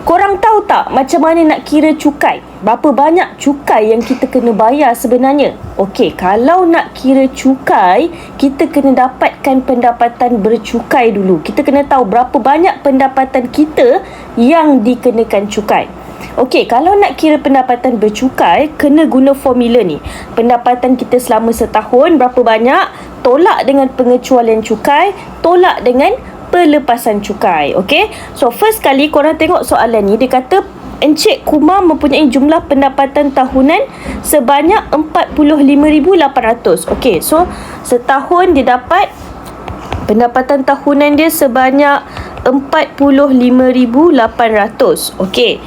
Korang tahu tak macam mana nak kira cukai? Berapa banyak cukai yang kita kena bayar sebenarnya? Okey, kalau nak kira cukai, kita kena dapatkan pendapatan bercukai dulu. Kita kena tahu berapa banyak pendapatan kita yang dikenakan cukai. Okey, kalau nak kira pendapatan bercukai, kena guna formula ni. Pendapatan kita selama setahun berapa banyak, tolak dengan pengecualian cukai, tolak dengan pelepasan cukai. Okey, so first kali korang tengok soalan ni, dia kata Encik Kumar mempunyai jumlah pendapatan tahunan sebanyak 45,800. Okey, so setahun dia dapat pendapatan tahunan dia sebanyak 45,800. Okey,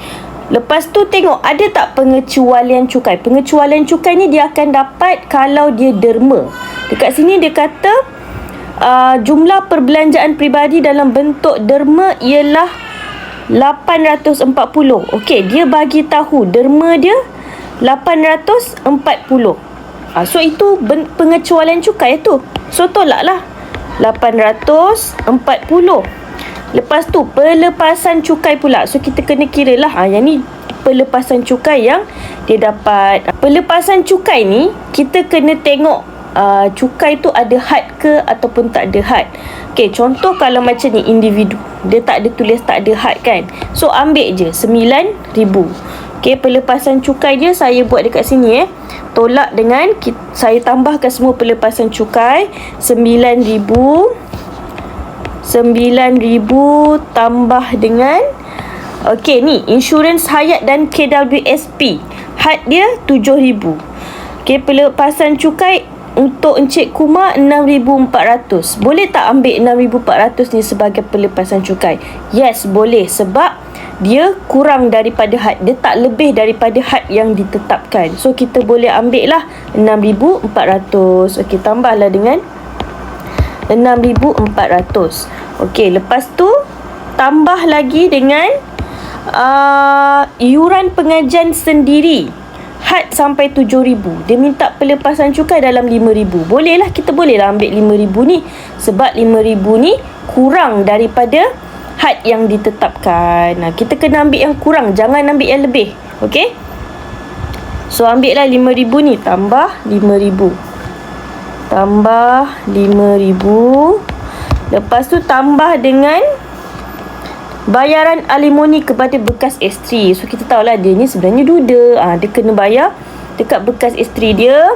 lepas tu tengok ada tak pengecualian cukai. Pengecualian cukai ni dia akan dapat kalau dia derma. Dekat sini dia kata jumlah perbelanjaan peribadi dalam bentuk derma ialah 840. Okey, dia bagi tahu derma dia 840. So itu pengecualian cukai tu. So tolaklah 840. Lepas tu pelepasan cukai pula. So kita kena kira lah, yang ni pelepasan cukai yang dia dapat. Pelepasan cukai ni kita kena tengok cukai tu ada had ke ataupun tak ada had. Okey, contoh kalau macam ni individu, dia tak ada tulis tak ada had kan. So ambil je 9,000. Okey, pelepasan cukai dia saya buat dekat sini tolak dengan saya tambahkan semua pelepasan cukai. 9,000 tambah dengan okey ni insurans hayat dan KWSP. Had dia 7,000. Okey, pelepasan cukai untuk Encik Kumar 6,400. Boleh tak ambil 6,400 ni sebagai pelepasan cukai? Yes, boleh, sebab dia kurang daripada had. Dia tak lebih daripada had yang ditetapkan. So kita boleh ambil lah 6,400. Okey, tambahlah dengan 6,400. Okey, lepas tu tambah lagi dengan iuran pengajian sendiri. Had sampai 7,000. Dia minta pelepasan cukai dalam 5,000. Bolehlah, kita bolehlah ambil 5,000 ni. Sebab 5,000 ni kurang daripada had yang ditetapkan. Kita kena ambil yang kurang, jangan ambil yang lebih. Okey? So ambil lah 5,000 ni, tambah 5,000. Tambah 5,000. Lepas tu tambah dengan bayaran alimoni kepada bekas isteri. So kita tahulah dia ni sebenarnya duda. Dia kena bayar dekat bekas isteri dia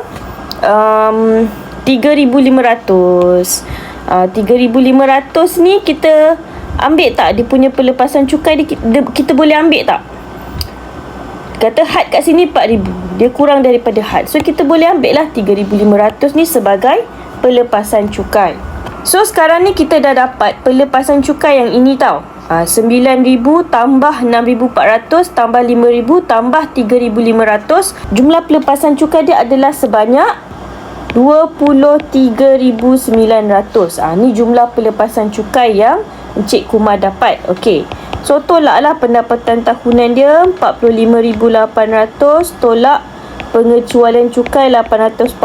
3,500. 3,500 ni kita ambil tak dia punya pelepasan cukai kita boleh ambil tak? Kata had kat sini 4,000. Dia kurang daripada had. So kita boleh ambil lah 3,500 ni sebagai pelepasan cukai. So sekarang ni kita dah dapat pelepasan cukai yang ini tau. 9,000 tambah 6,400 tambah 5,000 tambah 3,500. Jumlah pelepasan cukai dia adalah sebanyak 23,900. Ni jumlah pelepasan cukai yang Encik Kumar dapat. Okey, so tolaklah pendapatan tahunan dia 45,800, tolak pengecualian cukai 840,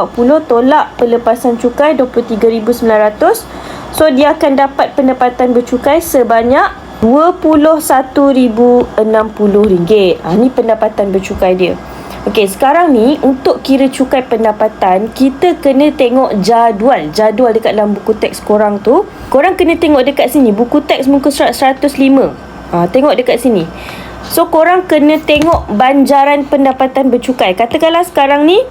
tolak pelepasan cukai 23,900. So dia akan dapat pendapatan bercukai sebanyak RM21,060. Ni pendapatan bercukai dia. Okey, sekarang ni untuk kira cukai pendapatan, kita kena tengok jadual dekat dalam buku teks korang tu. Korang kena tengok dekat sini, buku teks muka surat 105. Tengok dekat sini. So korang kena tengok banjaran pendapatan bercukai. Katakanlah sekarang ni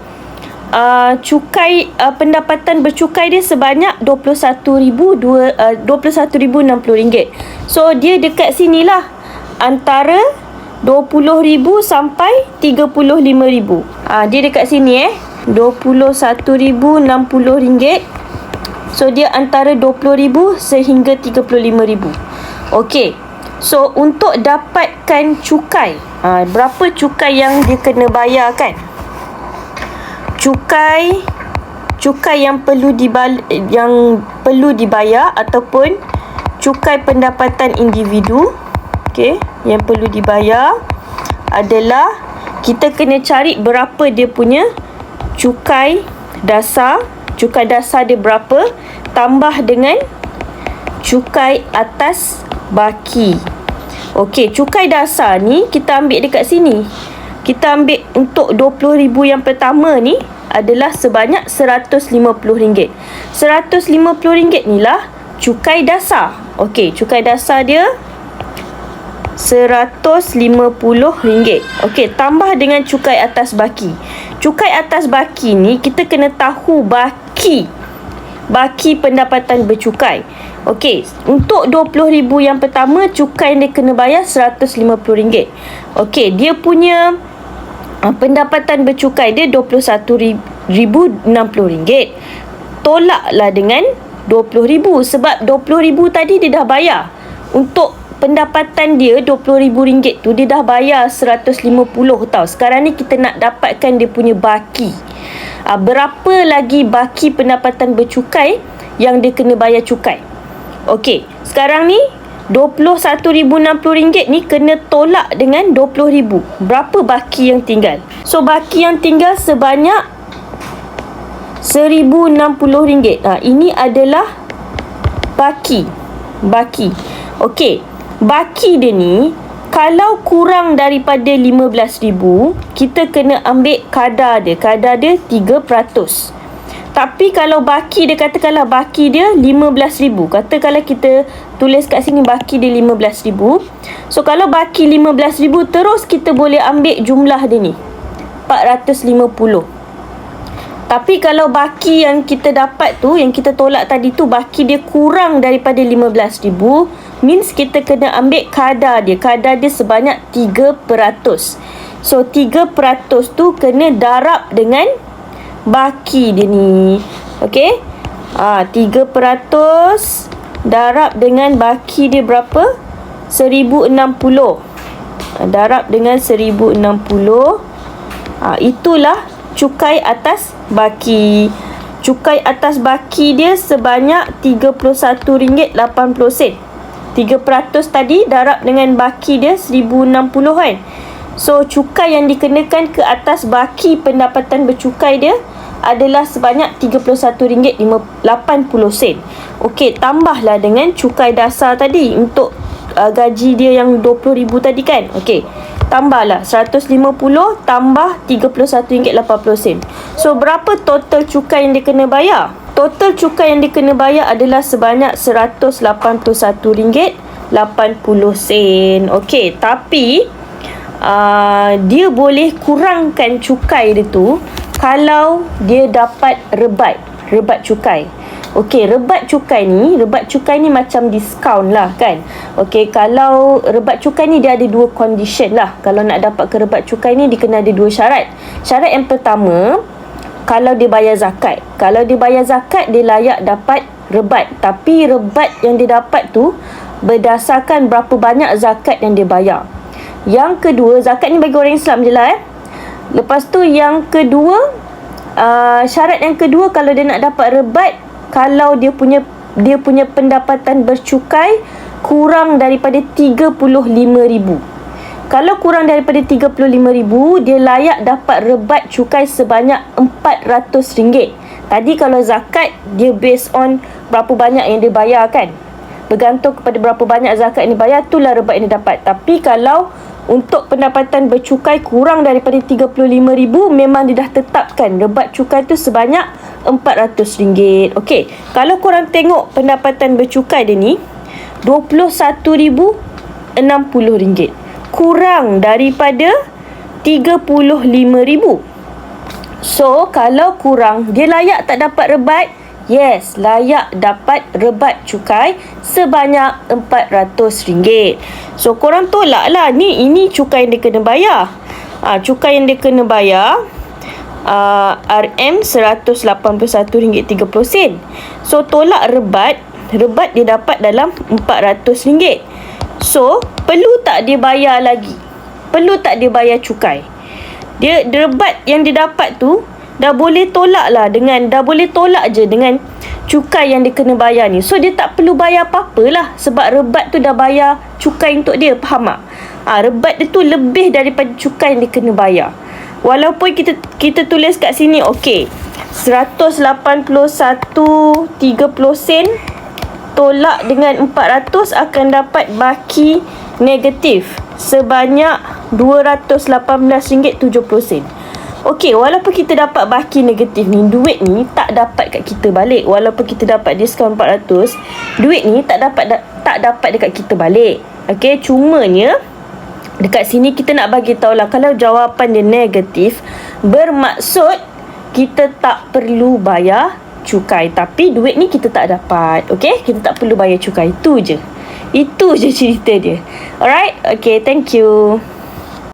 cukai pendapatan bercukai dia sebanyak RM21,060. So dia dekat sinilah antara 20,000 sampai 35,000. Dia dekat sini RM21,060. So dia antara 20,000 sehingga 35,000. Okey, so untuk dapatkan cukai, berapa cukai yang dia kena bayar kan? Cukai yang perlu dibayar ataupun cukai pendapatan individu. Okey, yang perlu dibayar adalah kita kena cari berapa dia punya cukai dasar. Cukai dasar dia berapa tambah dengan cukai atas baki. Okey, cukai dasar ni kita ambil dekat sini. Kita ambil untuk RM20,000 yang pertama ni adalah sebanyak RM150. RM150 ni lah cukai dasar. Okey, cukai dasar dia RM150. Okey, tambah dengan cukai atas baki. Cukai atas baki ni kita kena tahu baki pendapatan bercukai. Okey, untuk RM20,000 yang pertama, cukai yang dia kena bayar RM150. Okey, dia punya pendapatan bercukai dia RM21,060. Tolaklah dengan RM20,000 sebab RM20,000 tadi dia dah bayar. Untuk pendapatan dia RM20,000 tu dia dah bayar RM150 tau. Sekarang ni kita nak dapatkan dia punya baki. Berapa lagi baki pendapatan bercukai yang dia kena bayar cukai. Okey, sekarang ni RM21,060 ni kena tolak dengan RM20,000. Berapa baki yang tinggal? So, baki yang tinggal sebanyak RM1,060. Ini adalah baki. Okey, baki dia ni kalau kurang daripada RM15,000, kita kena ambil kadar dia. Kadar dia 3%. Tapi kalau baki dia, katakanlah baki dia RM15,000. Katakanlah kita tulis kat sini baki dia RM15,000. So, kalau baki RM15,000 terus kita boleh ambil jumlah dia ni. 450. Tapi kalau baki yang kita dapat tu, yang kita tolak tadi tu, baki dia kurang daripada RM15,000, means kita kena ambil kadar dia. Kadar dia sebanyak 3%. So, 3% tu kena darab dengan baki dia ni. Okey? 3% darab dengan baki dia berapa? 1,060. Darab dengan 1,060. Itulah cukai atas baki. Cukai atas baki dia sebanyak RM31.80. 3% tadi darab dengan baki dia 1,060 kan. So, cukai yang dikenakan ke atas baki pendapatan bercukai dia adalah sebanyak RM31.80. Okey, tambahlah dengan cukai dasar tadi untuk gaji dia yang RM20,000 tadi kan. Okey, tambahlah 150 tambah RM31.80. So, berapa total cukai yang dia kena bayar? Total cukai yang dia kena bayar adalah sebanyak RM181.80. Okey, tapi dia boleh kurangkan cukai dia tu kalau dia dapat rebat cukai. Okey, rebat cukai ni macam diskaun lah kan. Okey, kalau rebat cukai ni dia ada dua condition lah. Kalau nak dapat ke rebat cukai ni dia kena ada dua syarat. Syarat yang pertama, kalau dia bayar zakat. Kalau dia bayar zakat, dia layak dapat rebat. Tapi rebat yang dia dapat tu berdasarkan berapa banyak zakat yang dia bayar. Yang kedua, zakat ni bagi orang Islam je lah. Lepas tu yang kedua, syarat yang kedua kalau dia nak dapat rebat, kalau dia punya pendapatan bercukai kurang daripada RM35,000. Kalau kurang daripada RM35,000, dia layak dapat rebat cukai sebanyak RM400. Tadi kalau zakat, dia based on berapa banyak yang dia bayar kan. Bergantung kepada berapa banyak zakat yang dibayar, itulah rebat yang dia dapat. Tapi kalau untuk pendapatan bercukai kurang daripada RM35,000, memang dia dah tetapkan rebat cukai tu sebanyak RM400. Okey, kalau korang tengok pendapatan bercukai dia ni RM21,060, kurang daripada RM35,000. So, kalau kurang, dia layak tak dapat rebat? Yes, layak dapat rebat cukai sebanyak RM400. So, korang tolak lah. Ini cukai yang dia kena bayar. Cukai yang dia kena bayar RM RM181.30. So, tolak rebat dia dapat dalam RM400. So, perlu tak dia bayar lagi? Perlu tak dia bayar cukai? Dia rebat yang dia dapat tu dah boleh tolak je dengan cukai yang dia kena bayar ni. So, dia tak perlu bayar apa-apa lah sebab rebat tu dah bayar cukai untuk dia. Faham tak? Rebat dia tu lebih daripada cukai yang dia kena bayar. Walaupun kita tulis kat sini, okey, 181.30 tolak dengan 400 akan dapat baki negatif sebanyak RM218.70. Okey, walaupun kita dapat baki negatif ni, duit ni tak dapat kat kita balik. Walaupun kita dapat diskaun 400, duit ni tak dapat dekat kita balik. Okey, cumanya dekat sini kita nak bagi tahulah, kalau jawapan dia negatif, bermaksud kita tak perlu bayar cukai. Tapi duit ni kita tak dapat. Okey, kita tak perlu bayar cukai. Itu je cerita dia. Alright, okay, thank you.